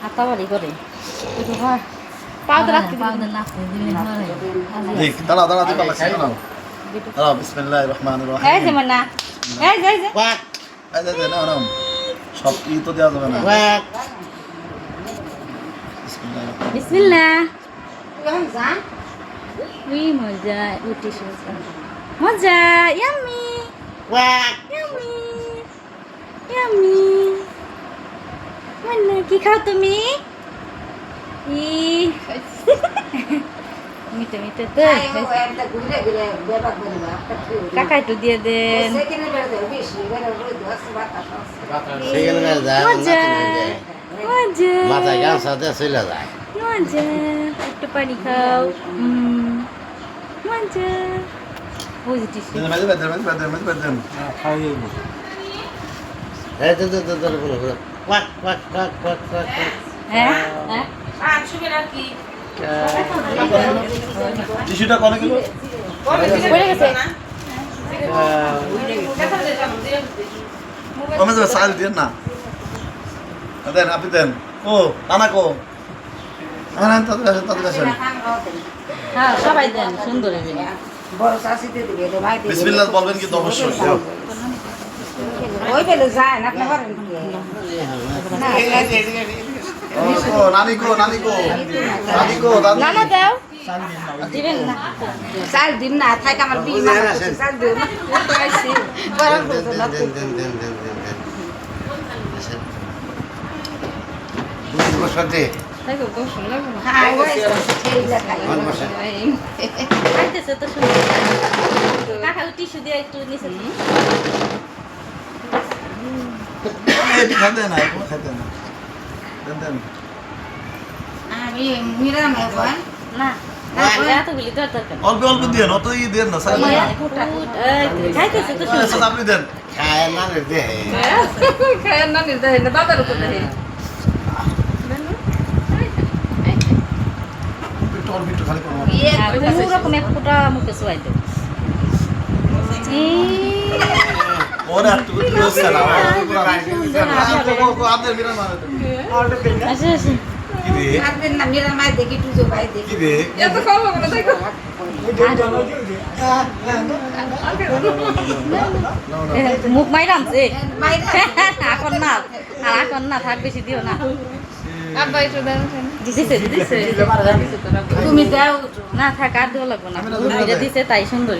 হাতাবাড়ি করে পাউডার রাখতে দেখ দাঁড়া দাঁড়া দিবা লাগছে দাঁড়াও দাঁড়াও বিসমিল্লাহির রহমানির রহিম এই যে মান্না এই যে ওয়াক এই যে নাও নাও সব ই তো দেওয়া যাবে না ওয়াক বিসমিল্লাহির বিসমিল্লাহ উই মজা উঠি মজা yummy walk yummy yummy Manna কি খাও তুমি ই মিটে মিটে তো কাকা একটু দিয়ে দেন সেখানে যায় মজা মজা মাথায় গামছা দিয়ে চলে যায় মজা একটু পানি খাও মজা বুঝেছিস মেজে বেদেন এই তো walk walk walk walk walk হ্যাঁ হ্যাঁ টিস্যুটা কোন কিলো পড়ে গেছে কমে যাবে সাইল দেন না দেন আপনি দেন ও টানা কো হ্যাঁ তাদের আসেন হ্যাঁ সবাই দেন সুন্দর বড় শাশিতে দিবে তো ভাই বিসমিল্লাহ বলবেন কিন্তু অবশ্যই ওই বেলে যায় না আপনি পারেন ও নানি কো না না দাও দিবেন না চাল দিন না থাক আমার বিয়ে না চাল দিন না তো আইছি বড় বড় না বসতে তাই গো গোসল লাগবে না হ্যাঁ ওই এই লাগাই খাইতেছে তো সুন্দর কাকা টিস্যু দিয়ে একটু নিচে খেতে না দেন আমি মিরা মে ভাই না এতগুলি তো দরকার অল্প দিয়ে অত ই দেন না সাইল খাইতেছে তো সুন্দর আপনি দেন খায় না রে দে খায় না নিতে না দাদার উপর দেই একটু খালি করুন রকম এক ফোঁটা মুখে শোয়াই দেব ওরে একটু হচ্ছে না আপনার বিরান মানে আচ্ছা আচ্ছা কি রে আর দিন না মিরা মাই দেখি তুই ভাই দেখি কি রে এত খাবো না দেখো মুখ মাইরামছে মাই এখন না আর এখন না থাক বেশি দিও না আব্বা একটু দেন দিছে তুমি দাও না থাক আর দেওয়া লাগবো না দিছে তাই সুন্দর